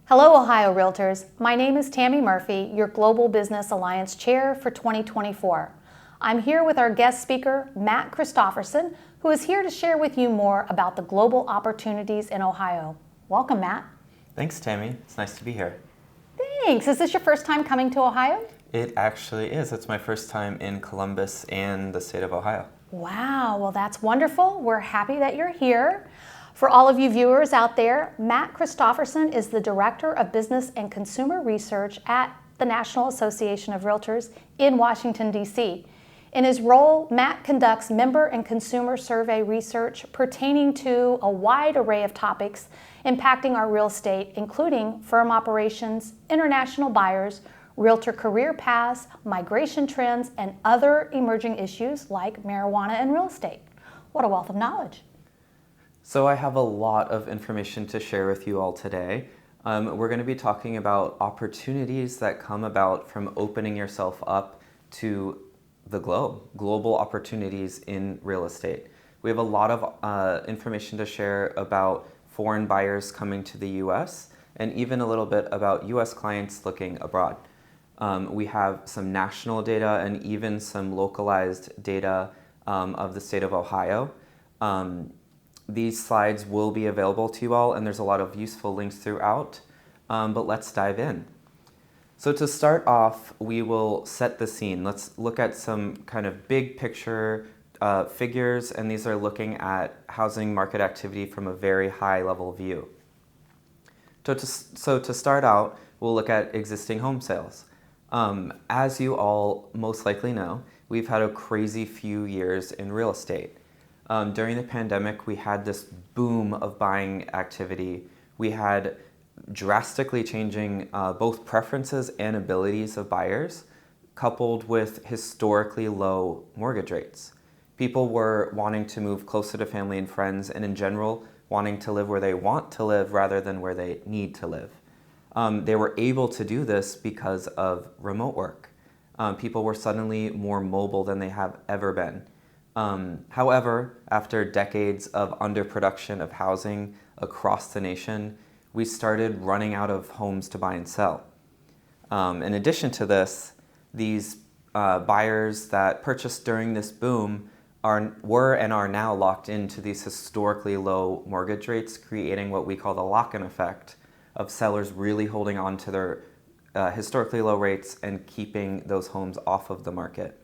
Hello, Ohio Realtors. My name is Tammy Murphy, your Global Business Alliance Chair for 2024. I'm here with our guest speaker, Matt Christopherson, who is here to share with you more about the global opportunities in Ohio. Welcome, Matt. Thanks, Tammy. It's nice to be here. Thanks. Is this your first time coming to Ohio? It actually is. It's my first time in Columbus and the state of Ohio. Wow, well that's wonderful. We're happy that you're here. For all of you viewers out there, Matt Christopherson is the Director of Business and Consumer Research at the National Association of Realtors in Washington, D.C. In his role, Matt conducts member and consumer survey research pertaining to a wide array of topics impacting our real estate, including firm operations, international buyers, realtor career paths, migration trends, and other emerging issues like marijuana and real estate. What a wealth of knowledge. So I have a lot of information to share with you all today. We're going to be talking about opportunities that come about from opening yourself up to the global opportunities in real estate. We have a lot of information to share about foreign buyers coming to the U.S. and even a little bit about U.S. clients looking abroad. We have some national data and even some localized data of the state of Ohio. These slides will be available to you all, and there's a lot of useful links throughout, but let's dive in. So to start off, we will set the scene. Let's look at some kind of big picture figures, and these are looking at housing market activity from a very high level view. So to start out, we'll look at existing home sales. As you all most likely know, we've had a crazy few years in real estate. During the pandemic, we had this boom of buying activity. We had drastically changing both preferences and abilities of buyers, coupled with historically low mortgage rates. People were wanting to move closer to family and friends, and in general, wanting to live where they want to live rather than where they need to live. They were able to do this because of remote work. People were suddenly more mobile than they have ever been. However, after decades of underproduction of housing across the nation, we started running out of homes to buy and sell. In addition to this, these buyers that purchased during this boom were and are now locked into these historically low mortgage rates, creating what we call the lock-in effect of sellers really holding on to their historically low rates and keeping those homes off of the market.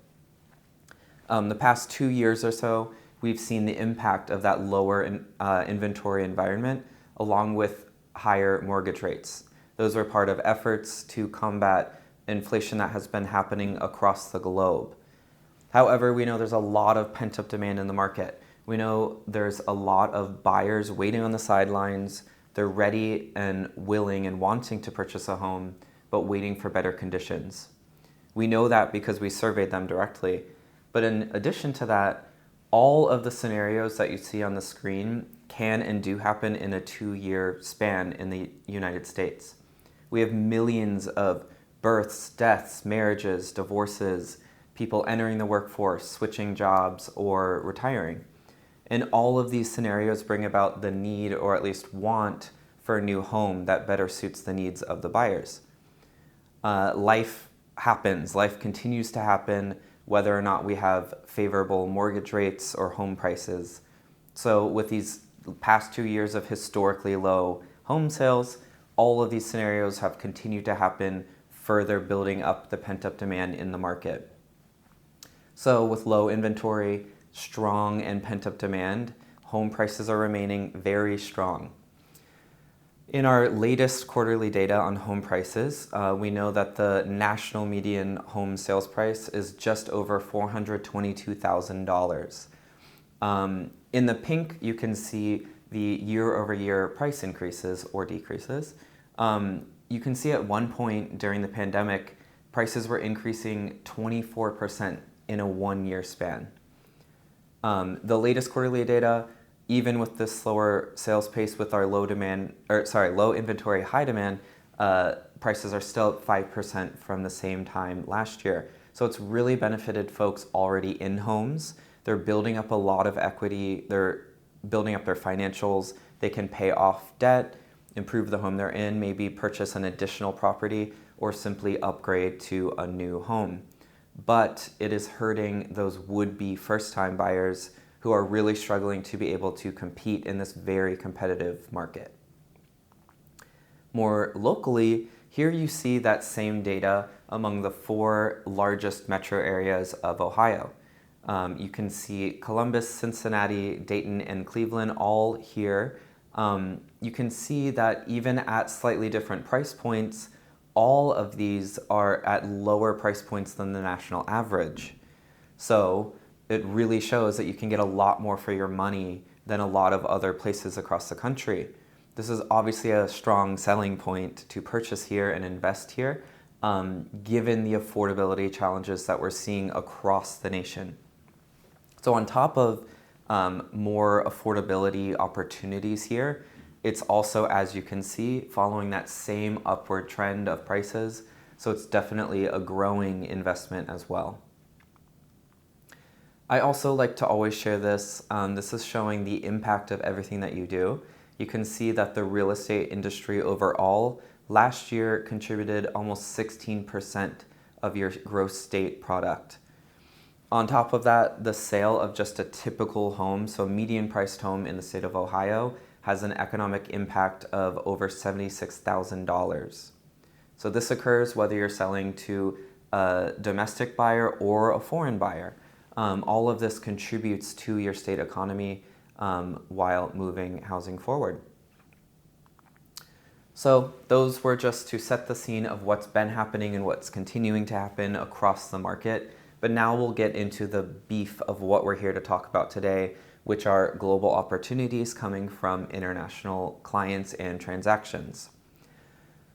The past 2 years or so, we've seen the impact of that lower inventory environment along with higher mortgage rates. Those are part of efforts to combat inflation that has been happening across the globe. However, we know there's a lot of pent-up demand in the market. We know there's a lot of buyers waiting on the sidelines. They're ready and willing and wanting to purchase a home, but waiting for better conditions. We know that because we surveyed them directly. But in addition to that, all of the scenarios that you see on the screen can and do happen in a 2-year span in the United States. We have millions of births, deaths, marriages, divorces, people entering the workforce, switching jobs, or retiring. And all of these scenarios bring about the need, or at least want, for a new home that better suits the needs of the buyers. Life happens. Life continues to happen, whether or not we have favorable mortgage rates or home prices. So with these past 2 years of historically low home sales, all of these scenarios have continued to happen, further building up the pent-up demand in the market. So with low inventory, strong and pent-up demand, home prices are remaining very strong. In our latest quarterly data on home prices, we know that the national median home sales price is just over $422,000. In the pink, you can see the year-over-year price increases or decreases. You can see at one point during the pandemic, prices were increasing 24% in a 1-year span. The latest quarterly data, even with this slower sales pace with our low inventory, high demand, prices are still up 5% from the same time last year. So it's really benefited folks already in homes. They're building up a lot of equity. They're building up their financials. They can pay off debt, improve the home they're in, maybe purchase an additional property, or simply upgrade to a new home. But it is hurting those would-be first-time buyers who are really struggling to be able to compete in this very competitive market. More locally, here you see that same data among the 4 largest metro areas of Ohio. You can see Columbus, Cincinnati, Dayton, and Cleveland all here. You can see that even at slightly different price points, all of these are at lower price points than the national average. So it really shows that you can get a lot more for your money than a lot of other places across the country. This is obviously a strong selling point to purchase here and invest here, given the affordability challenges that we're seeing across the nation. So on top of more affordability opportunities here, it's also, as you can see, following that same upward trend of prices. So it's definitely a growing investment as well. I also like to always share this. This is showing the impact of everything that you do. You can see that the real estate industry overall last year contributed almost 16% of your gross state product. On top of that, the sale of just a typical home, so a median priced home in the state of Ohio, has an economic impact of over $76,000. So this occurs whether you're selling to a domestic buyer or a foreign buyer. All of this contributes to your state economy while moving housing forward. So those were just to set the scene of what's been happening and what's continuing to happen across the market. But now we'll get into the beef of what we're here to talk about today, which are global opportunities coming from international clients and transactions.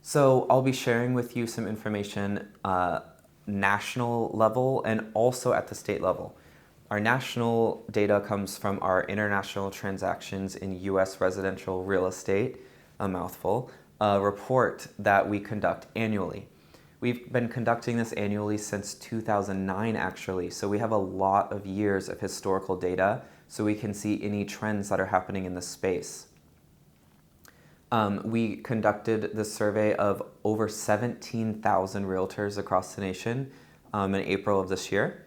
So I'll be sharing with you some information national level and also at the state level. Our national data comes from our international transactions in U.S. residential real estate, a mouthful, a report that we conduct annually. We've been conducting this annually since 2009, actually, so we have a lot of years of historical data so we can see any trends that are happening in the space. We conducted the survey of over 17,000 realtors across the nation in April of this year.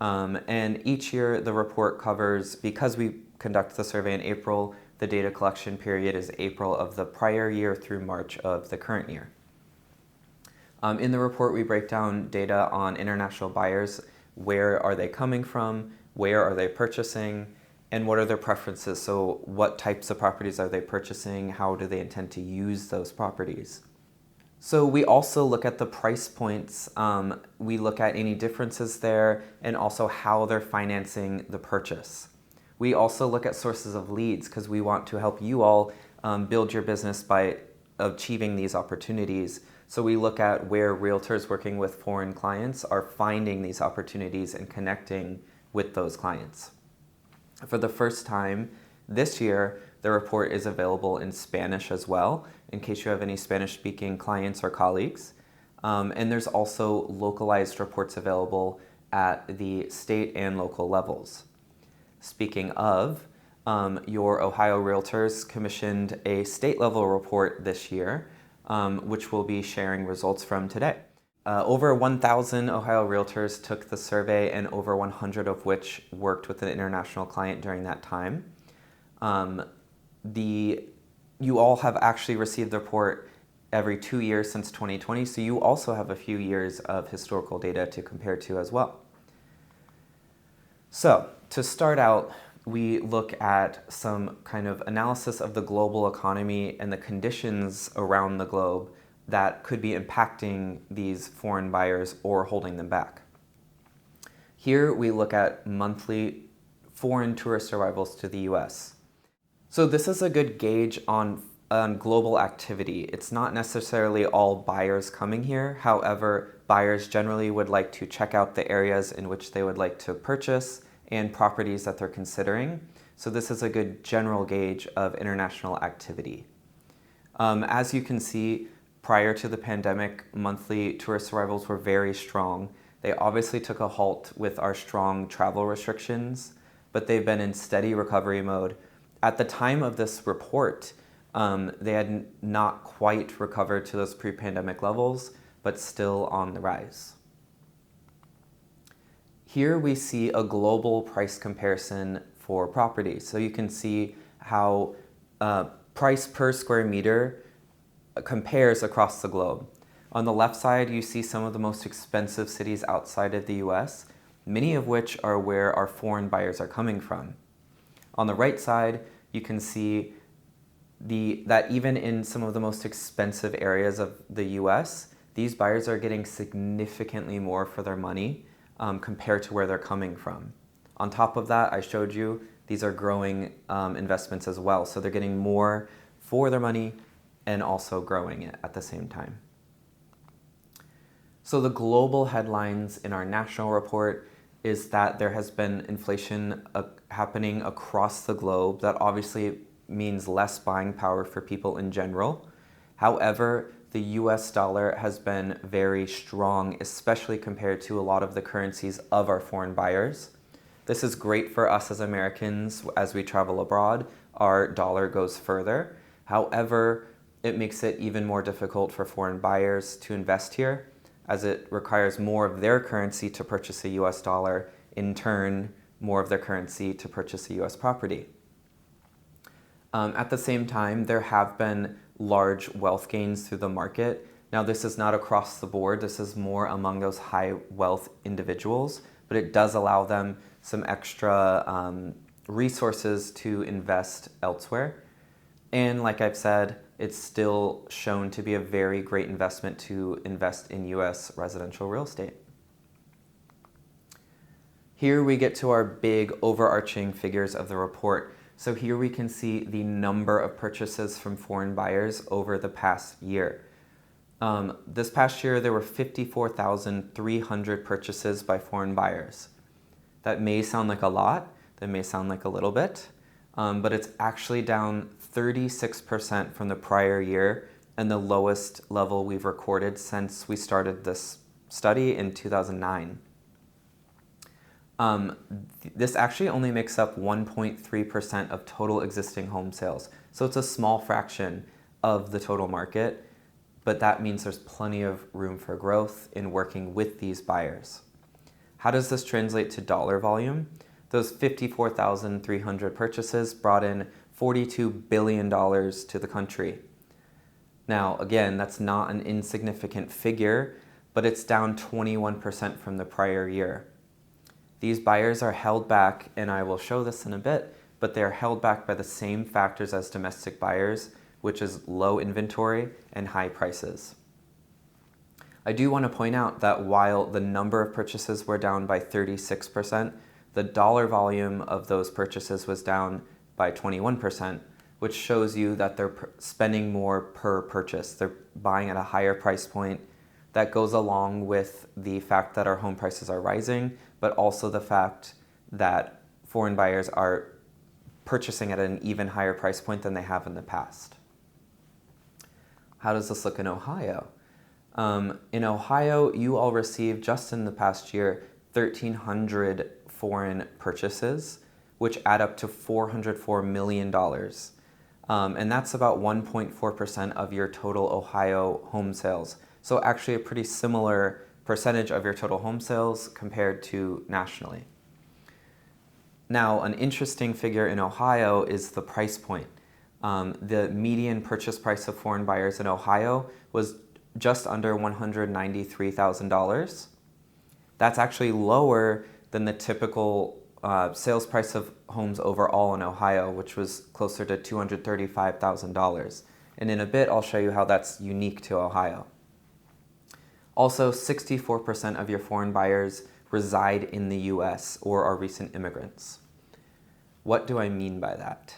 And each year the report covers, because we conduct the survey in April, the data collection period is April of the prior year through March of the current year. In the report, we break down data on international buyers. Where are they coming from? Where are they purchasing? And what are their preferences? So what types of properties are they purchasing? How do they intend to use those properties? So we also look at the price points. We look at any differences there and also how they're financing the purchase. We also look at sources of leads because we want to help you all build your business by achieving these opportunities. So we look at where realtors working with foreign clients are finding these opportunities and connecting with those clients. For the first time this year, the report is available in Spanish as well, in case you have any Spanish-speaking clients or colleagues. And there's also localized reports available at the state and local levels. Speaking of, your Ohio Realtors commissioned a state-level report this year, which we'll be sharing results from today. Over 1,000 Ohio Realtors took the survey, and over 100 of which worked with an international client during that time. You all have actually received the report every 2 years since 2020, so you also have a few years of historical data to compare to as well. So to start out, we look at some kind of analysis of the global economy and the conditions around the globe that could be impacting these foreign buyers or holding them back. Here we look at monthly foreign tourist arrivals to the US. So this is a good gauge on global activity. It's not necessarily all buyers coming here. However, buyers generally would like to check out the areas in which they would like to purchase and properties that they're considering. So this is a good general gauge of international activity. As you can see, prior to the pandemic, monthly tourist arrivals were very strong. They obviously took a halt with our strong travel restrictions, but they've been in steady recovery mode. At the time of this report, They had not quite recovered to those pre-pandemic levels, but still on the rise. Here we see a global price comparison for properties. So you can see how price per square meter compares across the globe. On the left side, you see some of the most expensive cities outside of the US, many of which are where our foreign buyers are coming from. On the right side, you can see that even in some of the most expensive areas of the US, these buyers are getting significantly more for their money compared to where they're coming from. On top of that, I showed you these are growing investments as well. So they're getting more for their money and also growing it at the same time. So the global headlines in our national report is that there has been inflation happening across the globe. That obviously means less buying power for people in general. However, the US dollar has been very strong, especially compared to a lot of the currencies of our foreign buyers. This is great for us as Americans as we travel abroad. Our dollar goes further. However, it makes it even more difficult for foreign buyers to invest here, as it requires more of their currency to purchase a US dollar, in turn, more of their currency to purchase a US property. At the same time, there have been large wealth gains through the market. Now, this is not across the board. This is more among those high wealth individuals, but it does allow them some extra resources to invest elsewhere. And like I've said, it's still shown to be a very great investment to invest in US residential real estate. Here we get to our big overarching figures of the report. So here we can see the number of purchases from foreign buyers over the past year. This past year, there were 54,300 purchases by foreign buyers. That may sound like a lot, that may sound like a little bit, but it's actually down 36% from the prior year and the lowest level we've recorded since we started this study in 2009. This actually only makes up 1.3% of total existing home sales. So it's a small fraction of the total market, but that means there's plenty of room for growth in working with these buyers. How does this translate to dollar volume? Those 54,300 purchases brought in $42 billion to the country. Now, again, that's not an insignificant figure, but it's down 21% from the prior year. These buyers are held back, and I will show this in a bit, but they are held back by the same factors as domestic buyers, which is low inventory and high prices. I do want to point out that while the number of purchases were down by 36%, the dollar volume of those purchases was down by 21%, which shows you that they're spending more per purchase. They're buying at a higher price point. That goes along with the fact that our home prices are rising, but also the fact that foreign buyers are purchasing at an even higher price point than they have in the past. How does this look in Ohio? In Ohio, you all received just in the past year 1,300 foreign purchases, which add up to $404 million. And that's about 1.4% of your total Ohio home sales. So actually a pretty similar percentage of your total home sales compared to nationally. Now, an interesting figure in Ohio is the price point. The median purchase price of foreign buyers in Ohio was just under $193,000. That's actually lower than the typical sales price of homes overall in Ohio, which was closer to $235,000. And in a bit, I'll show you how that's unique to Ohio. Also, 64% of your foreign buyers reside in the US or are recent immigrants. What do I mean by that?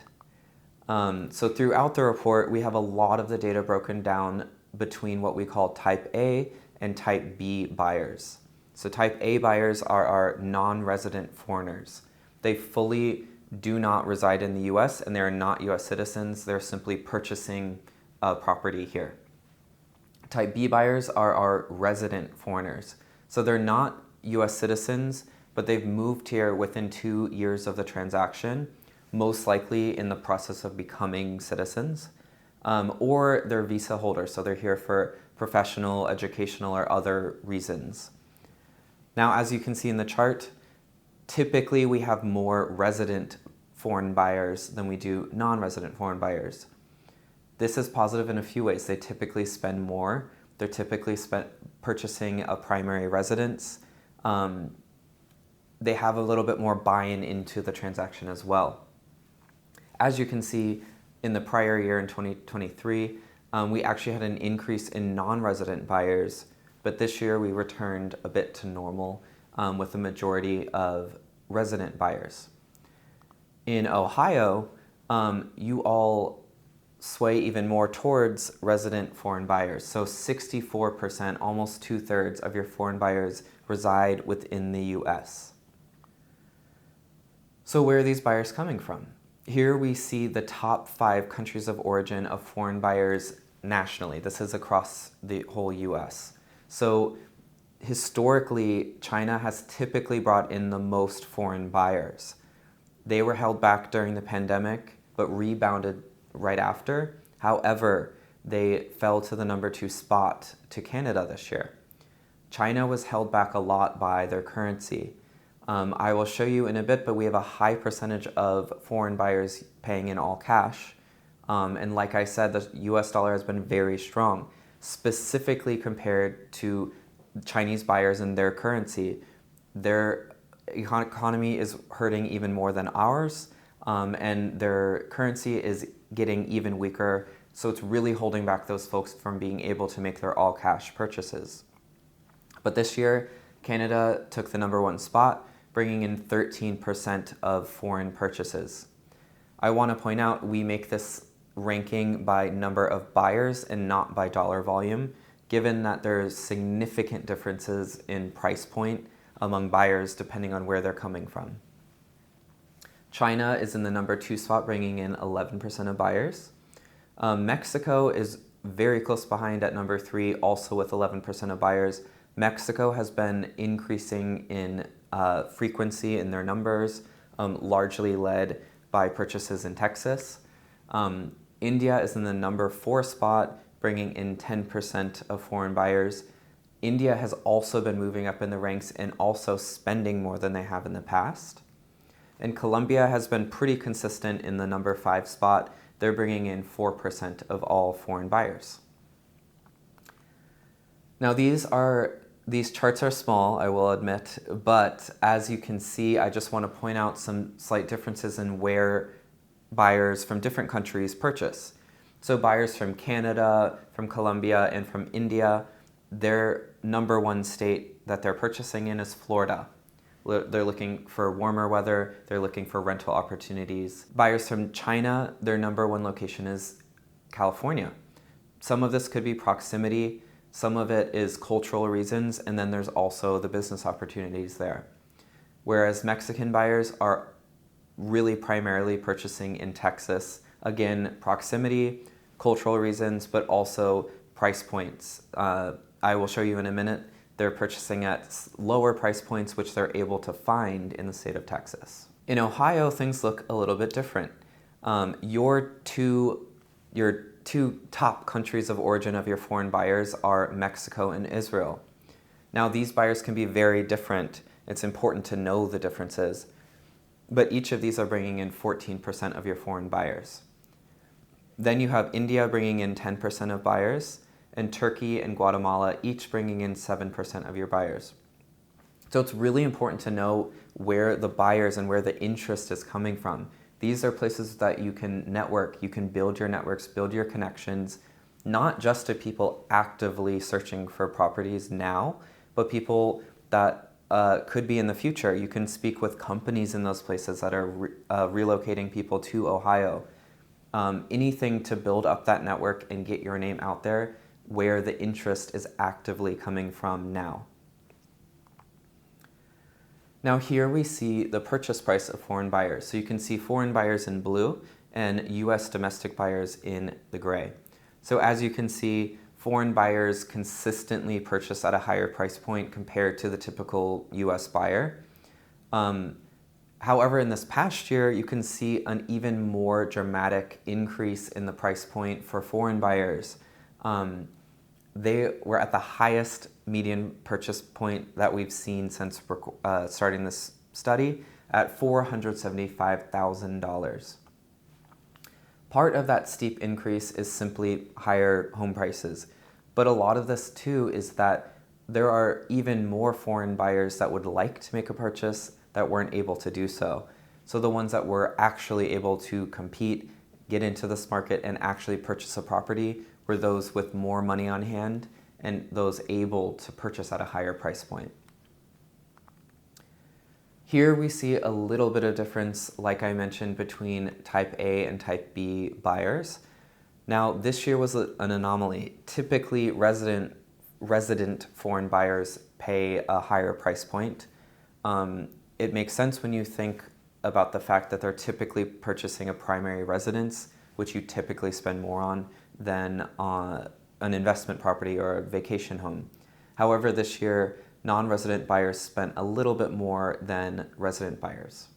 So throughout the report, we have a lot of the data broken down between what we call type A and type B buyers. So type A buyers are our non-resident foreigners. They fully do not reside in the US and they're not US citizens. They're simply purchasing a property here. Type B buyers are our resident foreigners. So they're not US citizens, but they've moved here within 2 years of the transaction, most likely in the process of becoming citizens. or they're visa holders, so they're here for professional, educational, or other reasons. Now, as you can see in the chart, typically we have more resident foreign buyers than we do non-resident foreign buyers. This is positive in a few ways. They typically spend more. They're typically purchasing a primary residence. They have a little bit more buy-in into the transaction as well. As you can see, in the prior year in 2023, we actually had an increase in non-resident buyers, but this year we returned a bit to normal with the majority of resident buyers. In Ohio, you all sway even more towards resident foreign buyers. So 64%, almost 2/3 of your foreign buyers reside within the US. So where are these buyers coming from? Here we see the top 5 countries of origin of foreign buyers nationally. This is across the whole US. So historically, China has typically brought in the most foreign buyers. They were held back during the pandemic, but rebounded right after. However, they fell to the number 2 spot to Canada this year. China was held back a lot by their currency. I will show you in a bit, but we have a high percentage of foreign buyers paying in all cash. And like I said, the US dollar has been very strong, specifically compared to Chinese buyers and their currency. Their economy is hurting even more than ours, and their currency is getting even weaker. So it's really holding back those folks from being able to make their all cash purchases. But this year, Canada took the number 1 spot, bringing in 13% of foreign purchases. I want to point out we make this ranking by number of buyers and not by dollar volume, given that there's significant differences in price point among buyers depending on where they're coming from. China is in the number 2 spot, bringing in 11% of buyers. Mexico is very close behind at number 3, also with 11% of buyers. Mexico has been increasing in frequency in their numbers, largely led by purchases in Texas. India is in the number 4 spot, bringing in 10% of foreign buyers. India has also been moving up in the ranks and also spending more than they have in the past. And Colombia has been pretty consistent in the number 5 spot. They're bringing in 4% of all foreign buyers. Now these charts are small, I will admit, but as you can see, I just want to point out some slight differences in where buyers from different countries purchase. So buyers from Canada, from Colombia, and from India, their number 1 state that they're purchasing in is Florida. They're looking for warmer weather, they're looking for rental opportunities. Buyers from China, their number 1 location is California. Some of this could be proximity, some of it is cultural reasons, and then there's also the business opportunities there. Whereas Mexican buyers are really primarily purchasing in Texas. Again, proximity, cultural reasons, but also price points. I will show you in a minute. They're purchasing at lower price points, which they're able to find in the state of Texas. In Ohio, things look a little bit different. Your two top countries of origin of your foreign buyers are Mexico and Israel. Now, these buyers can be very different. It's important to know the differences. But each of these are bringing in 14% of your foreign buyers. Then you have India bringing in 10% of buyers, and Turkey and Guatemala each bringing in 7% of your buyers. So it's really important to know where the buyers and where the interest is coming from. These are places that you can network, you can build your networks, build your connections, not just to people actively searching for properties now, but people that could be in the future. You can speak with companies in those places that are relocating people to Ohio. Anything to build up that network and get your name out there where the interest is actively coming from now. Now here we see the purchase price of foreign buyers. So you can see foreign buyers in blue and US domestic buyers in the gray. So as you can see, foreign buyers consistently purchase at a higher price point compared to the typical US buyer. However, in this past year, you can see an even more dramatic increase in the price point for foreign buyers. They were at the highest median purchase point that we've seen since starting this study at $475,000. Part of that steep increase is simply higher home prices, but a lot of this too is that there are even more foreign buyers that would like to make a purchase that weren't able to do so. So the ones that were actually able to compete, get into this market, and actually purchase a property were those with more money on hand and those able to purchase at a higher price point. Here we see a little bit of difference, like I mentioned, between type A and type B buyers. Now, this year was an anomaly. Typically, resident foreign buyers pay a higher price point. It makes sense when you think about the fact that they're typically purchasing a primary residence, which you typically spend more on than an investment property or a vacation home. However, this year, non-resident buyers spent a little bit more than resident buyers.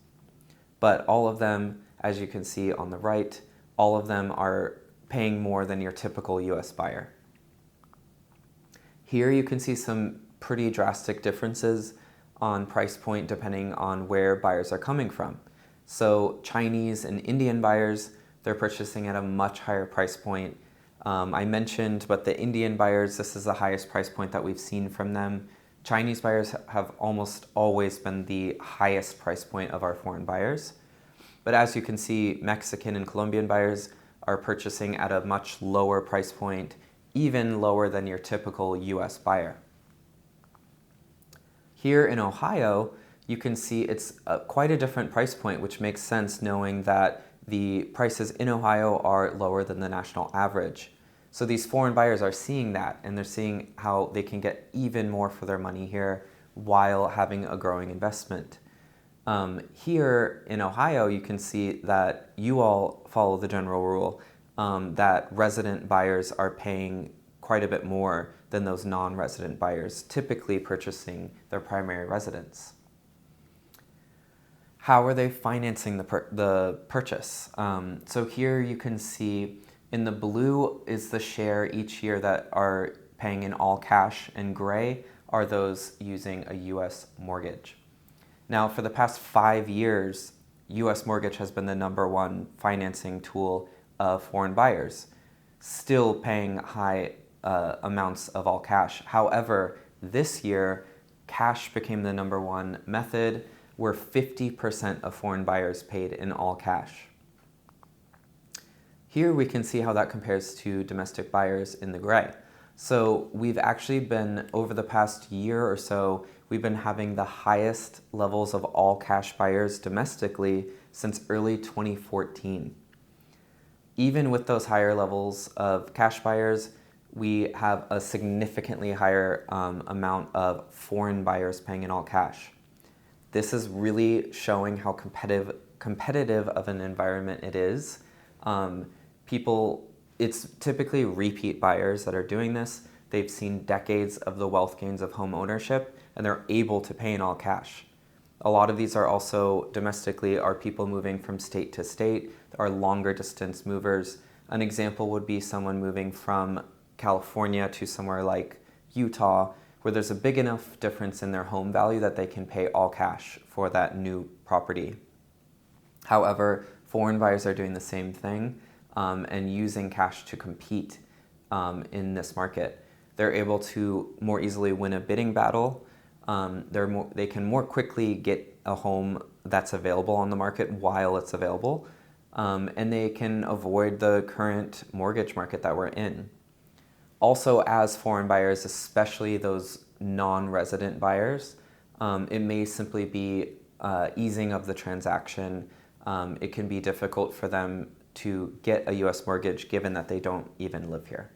But all of them, as you can see on the right, all of them are paying more than your typical US buyer. Here you can see some pretty drastic differences on price point depending on where buyers are coming from. So Chinese and Indian buyers, they're purchasing at a much higher price point. I mentioned, but the Indian buyers, this is the highest price point that we've seen from them. Chinese buyers have almost always been the highest price point of our foreign buyers. But as you can see, Mexican and Colombian buyers are purchasing at a much lower price point, even lower than your typical US buyer. Here in Ohio, you can see it's quite a different price point, which makes sense knowing that the prices in Ohio are lower than the national average. So these foreign buyers are seeing that, and they're seeing how they can get even more for their money here while having a growing investment. Here in Ohio, you can see that you all follow the general rule that resident buyers are paying quite a bit more than those non-resident buyers, typically purchasing their primary residence. How are they financing the purchase? So here you can see in the blue is the share each year that are paying in all cash, and gray are those using a US mortgage. Now, for the past 5 years, US mortgage has been the #1 financing tool of foreign buyers, still paying high amounts of all cash. However, this year, cash became the #1 method where 50% of foreign buyers paid in all cash. Here we can see how that compares to domestic buyers in the gray. So we've actually been, over the past year or so, we've been having the highest levels of all cash buyers domestically since early 2014. Even with those higher levels of cash buyers, we have a significantly higher amount of foreign buyers paying in all cash. This is really showing how competitive of an environment it is. It's typically repeat buyers that are doing this. They've seen decades of the wealth gains of home ownership, and they're able to pay in all cash. A lot of these are also domestically are people moving from state to state, are longer distance movers. An example would be someone moving from California to somewhere like Utah, where there's a big enough difference in their home value that they can pay all cash for that new property. However, foreign buyers are doing the same thing and using cash to compete in this market. They're able to more easily win a bidding battle. They can more quickly get a home that's available on the market while it's available, and they can avoid the current mortgage market that we're in. Also, as foreign buyers, especially those non-resident buyers, it may simply be easing of the transaction. It can be difficult for them to get a US mortgage given that they don't even live here.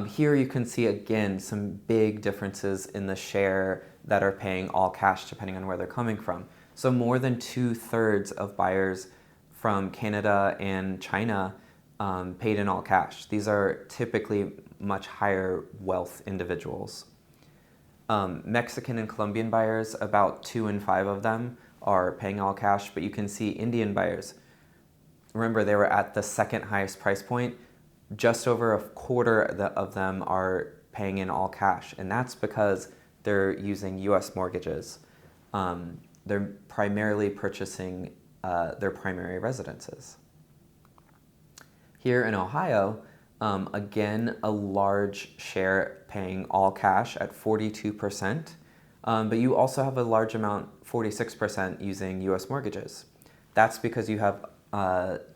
Here you can see again some big differences in the share that are paying all cash depending on where they're coming from. So more than 2/3 of buyers from Canada and China paid in all cash. These are typically much higher wealth individuals. Mexican and Colombian buyers, about 2 in 5 of them are paying all cash, but you can see Indian buyers. Remember, they were at the second highest price point. Just over a quarter of them are paying in all cash, and that's because they're using U.S. mortgages. They're primarily purchasing their primary residences. Here in Ohio, again, a large share paying all cash at 42%, but you also have a large amount, 46%, using U.S. mortgages. That's because you have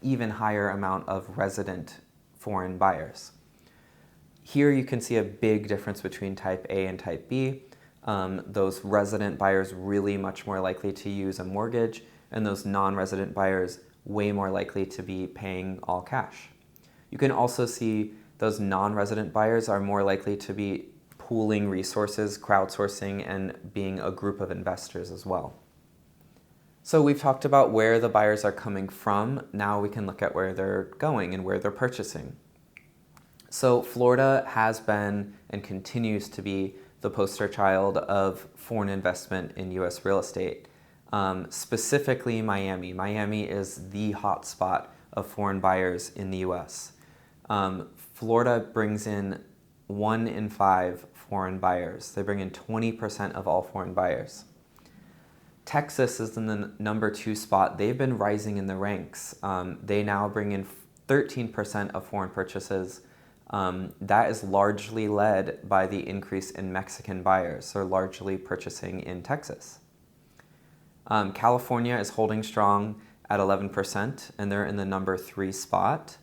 even higher amount of resident foreign buyers. Here you can see a big difference between type A and type B. Those resident buyers really much more likely to use a mortgage, and those non-resident buyers way more likely to be paying all cash. You can also see those non-resident buyers are more likely to be pooling resources, crowdsourcing, and being a group of investors as well. So we've talked about where the buyers are coming from. Now we can look at where they're going and where they're purchasing. So Florida has been and continues to be the poster child of foreign investment in U.S. real estate. Specifically Miami. Miami is the hotspot of foreign buyers in the U.S. Florida brings in 1 in 5 foreign buyers. They bring in 20% of all foreign buyers. Texas is in the number 2 spot. They've been rising in the ranks. They now bring in 13% of foreign purchases. That is largely led by the increase in Mexican buyers. So they're largely purchasing in Texas. California is holding strong at 11%, and they're in the number 3 spot.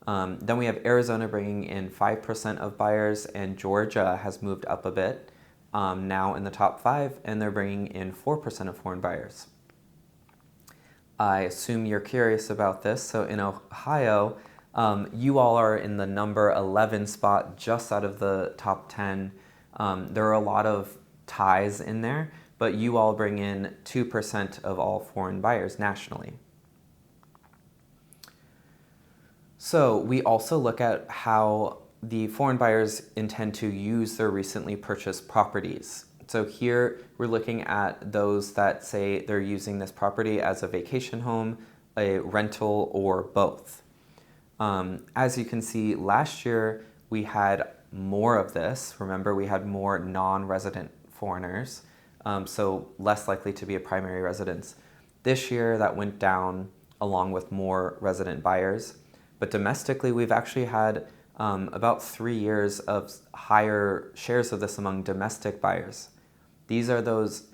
Then we have Arizona bringing in 5% of buyers, and Georgia has moved up a bit, now in the top 5, and they're bringing in 4% of foreign buyers. I assume you're curious about this. So in Ohio, you all are in the number 11 spot, just out of the top 10. There are a lot of ties in there, but you all bring in 2% of all foreign buyers nationally. So we also look at how the foreign buyers intend to use their recently purchased properties. So here we're looking at those that say they're using this property as a vacation home, a rental, or both. As you can see, last year we had more of this. Remember, we had more non-resident foreigners, so less likely to be a primary residence. This year that went down along with more resident buyers. But domestically, we've actually had about 3 years of higher shares of this among domestic buyers. These are those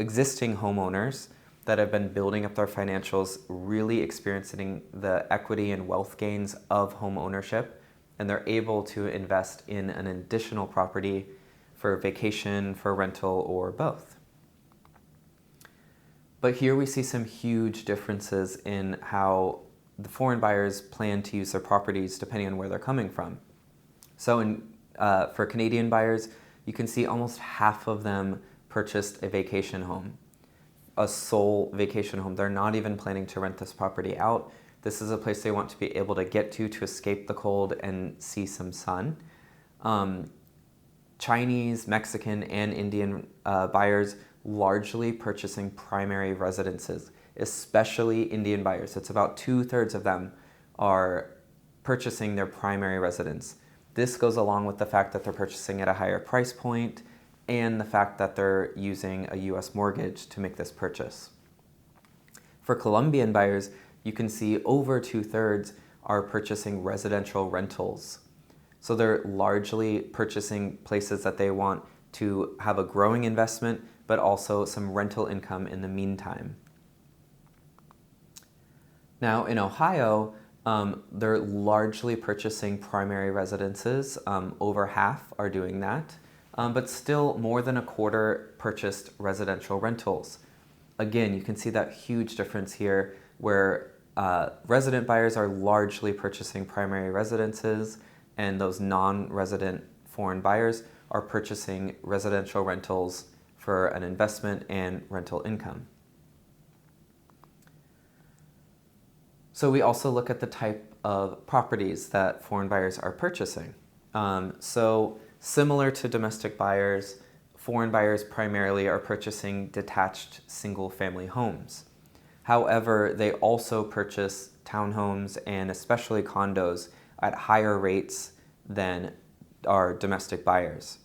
existing homeowners that have been building up their financials, really experiencing the equity and wealth gains of home ownership, and they're able to invest in an additional property for vacation, for rental, or both. But here we see some huge differences in how the foreign buyers plan to use their properties depending on where they're coming from. So for Canadian buyers, you can see almost half of them purchased a vacation home, a sole vacation home. They're not even planning to rent this property out. This is a place they want to be able to get to escape the cold and see some sun. Chinese, Mexican, and Indian buyers largely purchasing primary residences, especially Indian buyers. It's about 2/3 of them are purchasing their primary residence. This goes along with the fact that they're purchasing at a higher price point and the fact that they're using a U.S. mortgage to make this purchase. For Colombian buyers, you can see over 2/3 are purchasing residential rentals. So they're largely purchasing places that they want to have a growing investment, but also some rental income in the meantime. Now in Ohio, they're largely purchasing primary residences. Over half are doing that, but still more than a quarter purchased residential rentals. Again, you can see that huge difference here where resident buyers are largely purchasing primary residences, and those non-resident foreign buyers are purchasing residential rentals for an investment and rental income. So we also look at the type of properties that foreign buyers are purchasing. So similar to domestic buyers, foreign buyers primarily are purchasing detached single-family homes. However, they also purchase townhomes and especially condos at higher rates than our domestic buyers.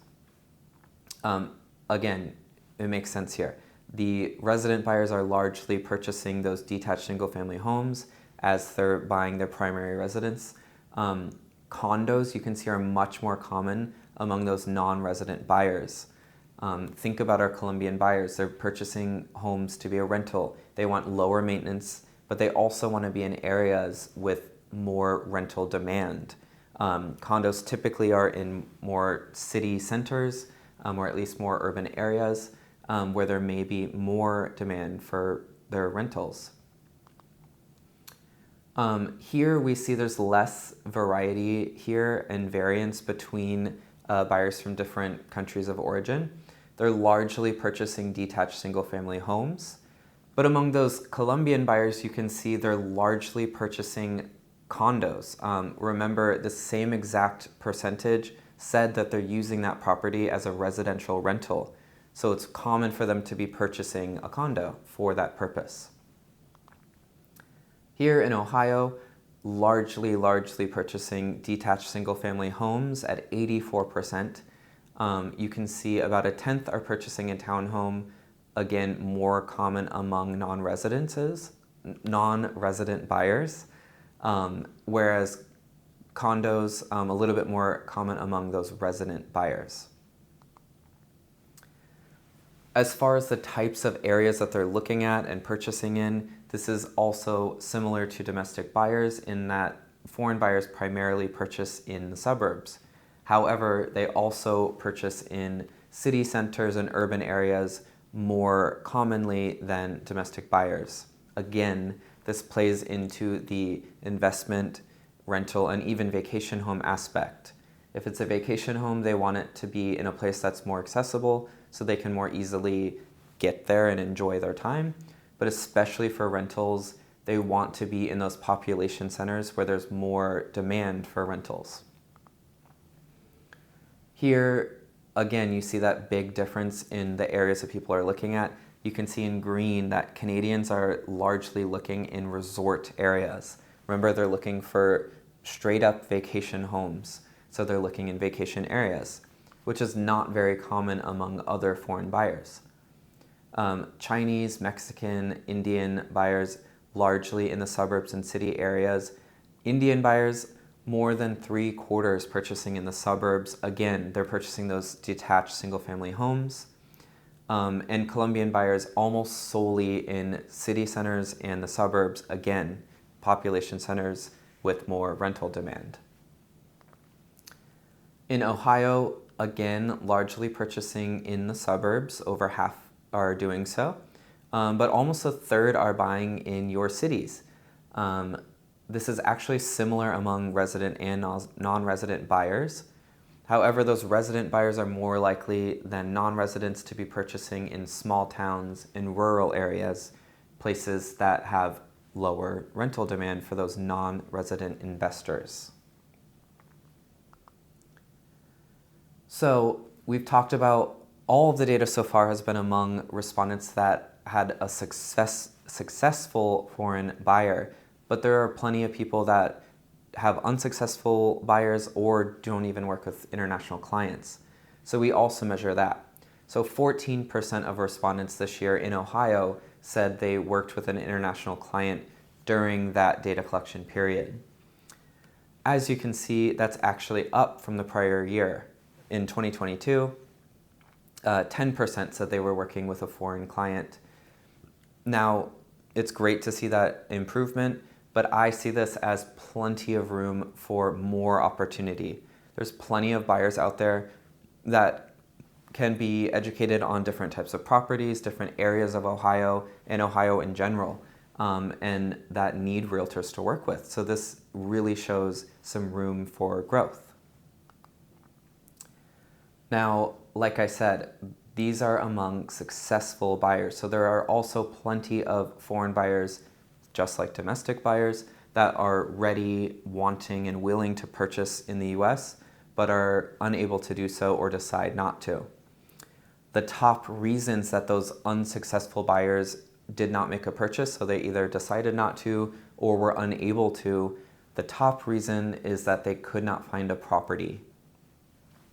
Again, it makes sense here. The resident buyers are largely purchasing those detached single-family homes as they're buying their primary residence. Condos, you can see, are much more common among those non-resident buyers. Think about our Colombian buyers. They're purchasing homes to be a rental. They want lower maintenance, but they also want to be in areas with more rental demand. Condos typically are in more city centers, or at least more urban areas, where there may be more demand for their rentals. Here we see there's less variety here and variance between buyers from different countries of origin. They're largely purchasing detached single-family homes. But among those Colombian buyers, you can see they're largely purchasing condos. Remember, the same exact percentage said that they're using that property as a residential rental. So it's common for them to be purchasing a condo for that purpose. Here in Ohio, largely purchasing detached single-family homes at 84%. You can see about 1/10 are purchasing a townhome, again, more common among non-resident buyers, whereas condos, a little bit more common among those resident buyers. As far as the types of areas that they're looking at and purchasing in, this is also similar to domestic buyers in that foreign buyers primarily purchase in the suburbs. However, they also purchase in city centers and urban areas more commonly than domestic buyers. Again, this plays into the investment, rental, and even vacation home aspect. If it's a vacation home, they want it to be in a place that's more accessible so they can more easily get there and enjoy their time. But especially for rentals, they want to be in those population centers where there's more demand for rentals. Here, again, you see that big difference in the areas that people are looking at. You can see in green that Canadians are largely looking in resort areas. Remember, they're looking for straight up vacation homes. So they're looking in vacation areas, which is not very common among other foreign buyers. Chinese, Mexican, Indian buyers largely in the suburbs and city areas. Indian buyers, more than 3/4 purchasing in the suburbs. Again, they're purchasing those detached single-family homes. And Colombian buyers almost solely in city centers and the suburbs, again, population centers with more rental demand. In Ohio, again, largely purchasing in the suburbs, over half are doing so, but almost 1/3 are buying in your cities. This is actually similar among resident and non-resident buyers. However, those resident buyers are more likely than non-residents to be purchasing in small towns, in rural areas, places that have lower rental demand for those non-resident investors. So we've talked about all of the data so far has been among respondents that had a successful foreign buyer, but there are plenty of people that have unsuccessful buyers or don't even work with international clients. So we also measure that. So 14% of respondents this year in Ohio said they worked with an international client during that data collection period. As you can see, that's actually up from the prior year. In 2022, 10% said they were working with a foreign client. Now, it's great to see that improvement, but I see this as plenty of room for more opportunity. There's plenty of buyers out there that can be educated on different types of properties, different areas of Ohio, and Ohio in general, and that need realtors to work with. So this really shows some room for growth. Now, like I said, these are among successful buyers. So there are also plenty of foreign buyers, just like domestic buyers, that are ready, wanting, and willing to purchase in the US, but are unable to do so or decide not to. the top reasons that those unsuccessful buyers did not make a purchase, so they either decided not to or were unable to, the top reason is that they could not find a property.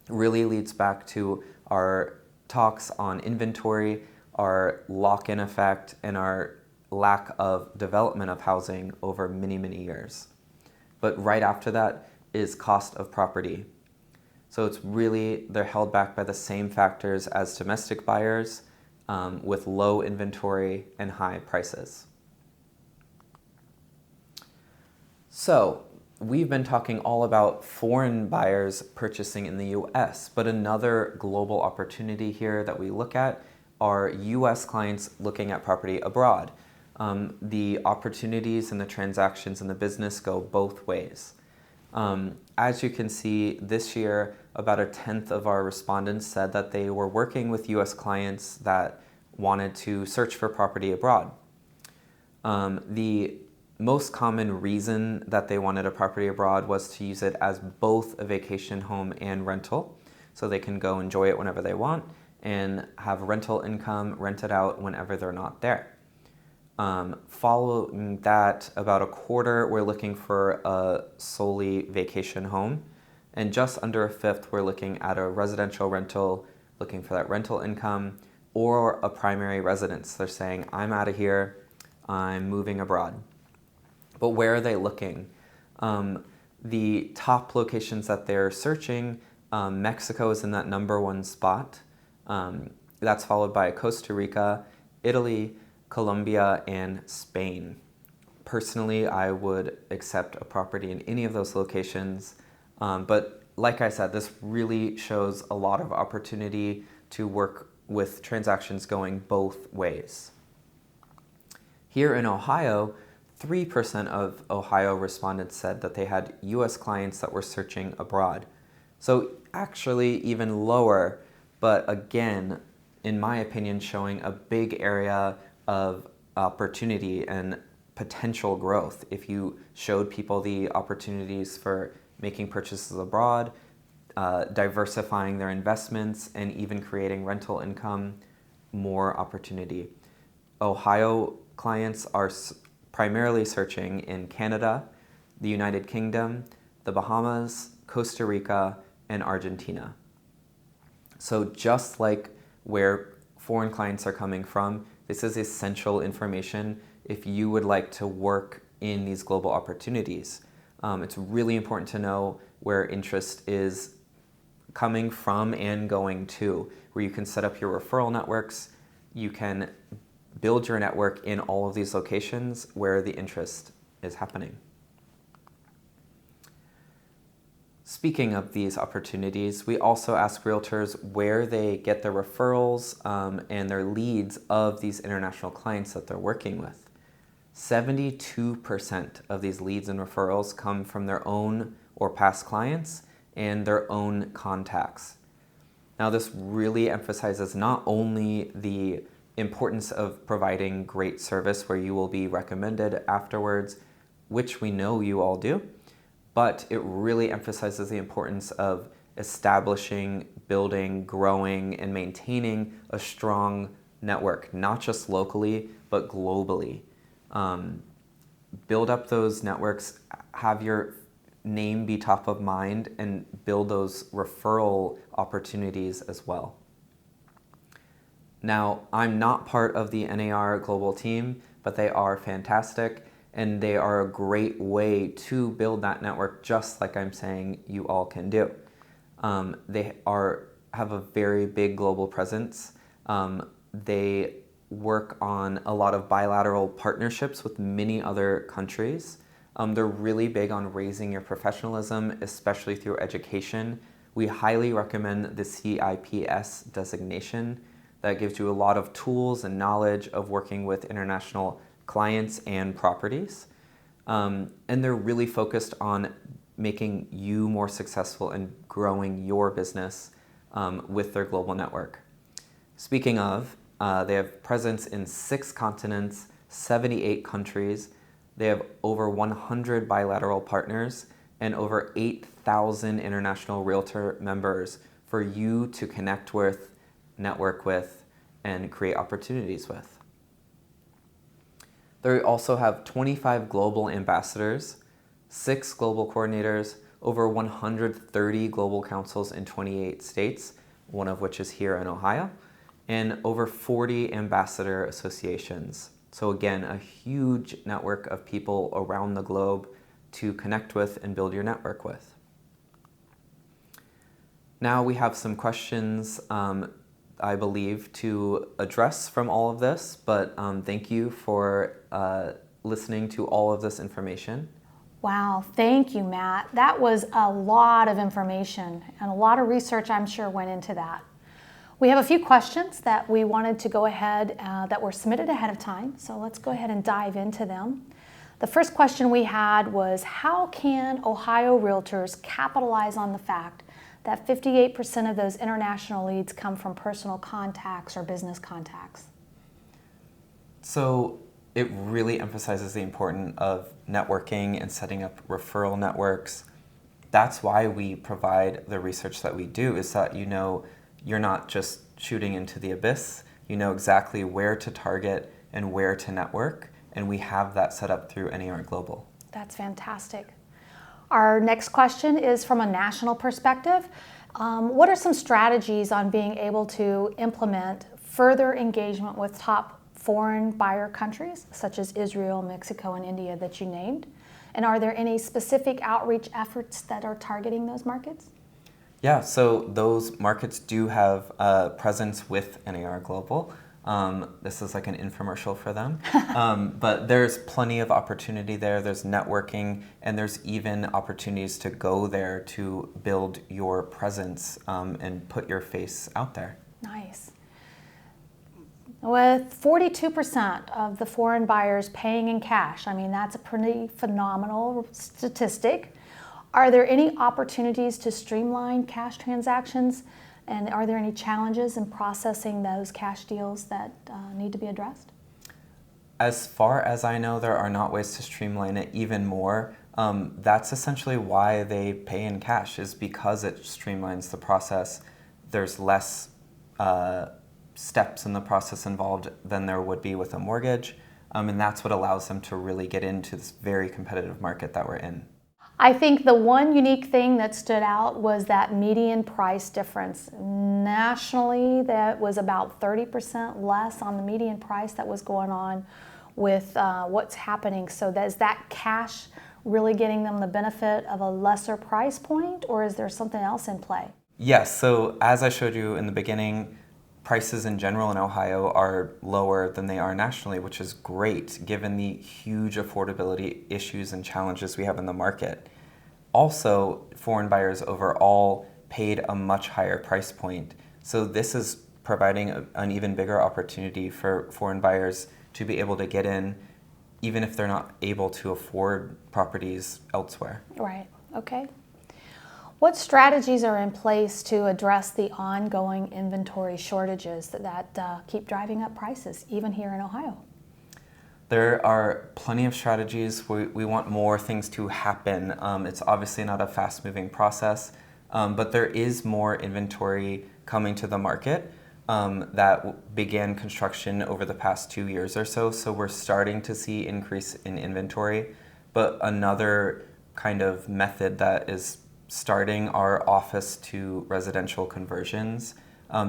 It really leads back to our talks on inventory, our lock-in effect, and our lack of development of housing over many, many years. But right after that is cost of property. So it's really, they're held back by the same factors as domestic buyers, with low inventory and high prices. So we've been talking all about foreign buyers purchasing in the US, but another global opportunity here that we look at are US clients looking at property abroad. The opportunities and the transactions in the business go both ways. As you can see, this year, about 1/10 of our respondents said that they were working with US clients that wanted to search for property abroad. The most common reason that they wanted a property abroad was to use it as both a vacation home and rental, so they can go enjoy it whenever they want and have rental income rented out whenever they're not there. Following that, about 1/4 we're looking for a solely vacation home, and just under 1/5 we're looking at a residential rental, looking for that rental income, or a primary residence. They're saying, I'm out of here, I'm moving abroad. But where are they looking? The top locations that they're searching, Mexico is in that #1 spot. That's followed by Costa Rica, Italy, Colombia, and Spain. Personally, I would accept a property in any of those locations, but like I said, this really shows a lot of opportunity to work with transactions going both ways. Here in Ohio, 3% of Ohio respondents said that they had US clients that were searching abroad. So actually even lower, but again, in my opinion, showing a big area of opportunity and potential growth if you showed people the opportunities for making purchases abroad, diversifying their investments, and even creating rental income, more opportunity. Ohio clients are primarily searching in Canada, the United Kingdom, the Bahamas, Costa Rica, and Argentina. So just like where foreign clients are coming from, this is essential information if you would like to work in these global opportunities. It's really important to know where interest is coming from and going to, where you can set up your referral networks, you can build your network in all of these locations where the interest is happening. Speaking of these opportunities, we also ask realtors where they get their referrals and their leads of these international clients that they're working with. 72% of these leads and referrals come from their own or past clients and their own contacts. Now, this really emphasizes not only the importance of providing great service where you will be recommended afterwards, which we know you all do, but it really emphasizes the importance of establishing, building, growing, and maintaining a strong network, not just locally, but globally. Build up those networks, have your name be top of mind, and build those referral opportunities as well. Now, I'm not part of the NAR global team, but they are fantastic, and they are a great way to build that network, just like I'm saying you all can do. They have a very big global presence. They work on a lot of bilateral partnerships with many other countries. They're really big on raising your professionalism, especially through education. We highly recommend the CIPS designation. That gives you a lot of tools and knowledge of working with international clients and properties. And they're really focused on making you more successful and growing your business with their global network. Speaking of, they have presence in 6 continents, 78 countries. They have over 100 bilateral partners and over 8,000 international realtor members for you to connect with, network with, and create opportunities with. They also have 25 global ambassadors, 6 global coordinators, over 130 global councils in 28 states, one of which is here in Ohio, and over 40 ambassador associations. So again, a huge network of people around the globe to connect with and build your network with. Now we have some questions, I believe, to address from all of this, but thank you for listening to all of this information. Wow, thank you, Matt. That was a lot of information and a lot of research, I'm sure, went into that. We have a few questions that we wanted to go ahead, that were submitted ahead of time, so let's go ahead and dive into them. The first question we had was, how can Ohio realtors capitalize on the fact that 58% of those international leads come from personal contacts or business contacts? So it really emphasizes the importance of networking and setting up referral networks. That's why we provide the research that we do, is that you're not just shooting into the abyss. You know exactly where to target and where to network, and we have that set up through NAR Global. That's fantastic. Our next question is from a national perspective. What are some strategies on being able to implement further engagement with top foreign buyer countries, such as Israel, Mexico, and India that you named? And are there any specific outreach efforts that are targeting those markets? Yeah, so those markets do have a presence with NAR Global. This is like an infomercial for them. But there's plenty of opportunity there. There's networking, and there's even opportunities to go there to build your presence and put your face out there. Nice. With 42% of the foreign buyers paying in cash, I mean, that's a pretty phenomenal statistic. Are there any opportunities to streamline cash transactions? And are there any challenges in processing those cash deals that need to be addressed? As far as I know, there are not ways to streamline it even more. That's essentially why they pay in cash, is because it streamlines the process. There's less steps in the process involved than there would be with a mortgage. And that's what allows them to really get into this very competitive market that we're in. I think the one unique thing that stood out was that median price difference. Nationally, that was about 30% less on the median price that was going on with what's happening. So is that cash really getting them the benefit of a lesser price point, or is there something else in play? Yes, so as I showed you in the beginning, prices in general in Ohio are lower than they are nationally, which is great given the huge affordability issues and challenges we have in the market. Also, foreign buyers overall paid a much higher price point. So this is providing an even bigger opportunity for foreign buyers to be able to get in, even if they're not able to afford properties elsewhere. Right, okay. What strategies are in place to address the ongoing inventory shortages that keep driving up prices, even here in Ohio? There are plenty of strategies. We want more things to happen. It's obviously not a fast-moving process, but there is more inventory coming to the market that began construction over the past 2 years or so. So we're starting to see increase in inventory, but another kind of method that is starting are office to residential conversions.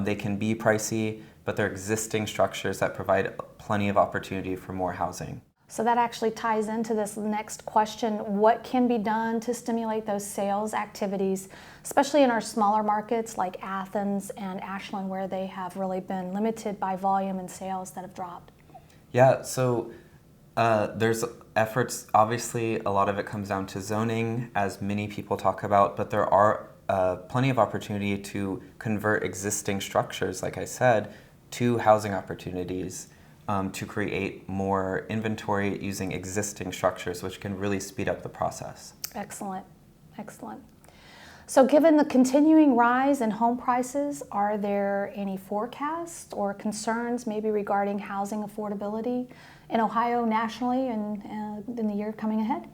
They can be pricey, but they're existing structures that provide plenty of opportunity for more housing. So that actually ties into this next question. What can be done to stimulate those sales activities, especially in our smaller markets like Athens and Ashland, where they have really been limited by volume and sales that have dropped? Yeah, so there's efforts. Obviously, a lot of it comes down to zoning, as many people talk about, but there are plenty of opportunity to convert existing structures, like I said, to housing opportunities, to create more inventory using existing structures, which can really speed up the process. Excellent, excellent. So given the continuing rise in home prices, are there any forecasts or concerns maybe regarding housing affordability in Ohio nationally and in the year coming ahead?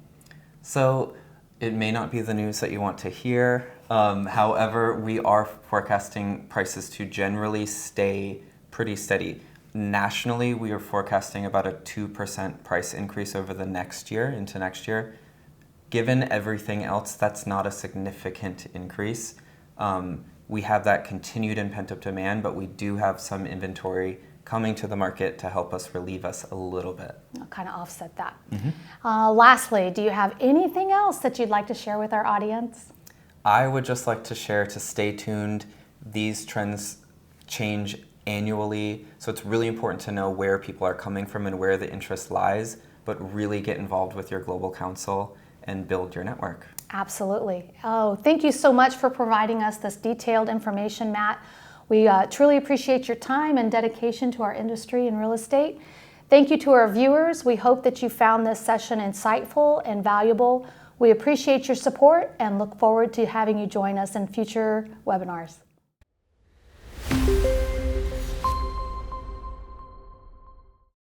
So it may not be the news that you want to hear, However, we are forecasting prices to generally stay pretty steady. Nationally, we are forecasting about a 2% price increase over the next year, into next year. Given everything else, that's not a significant increase. We have that continued and pent-up demand, but we do have some inventory coming to the market to help us relieve us a little bit. I'll kind of offset that. Lastly, do you have anything else that you'd like to share with our audience? I would just like to share to stay tuned. These trends change annually, so it's really important to know where people are coming from and where the interest lies, but really get involved with your global council and build your network. Absolutely. Oh, thank you so much for providing us this detailed information, Matt. We truly appreciate your time and dedication to our industry in real estate. Thank you to our viewers. We hope that you found this session insightful and valuable. We appreciate your support and look forward to having you join us in future webinars.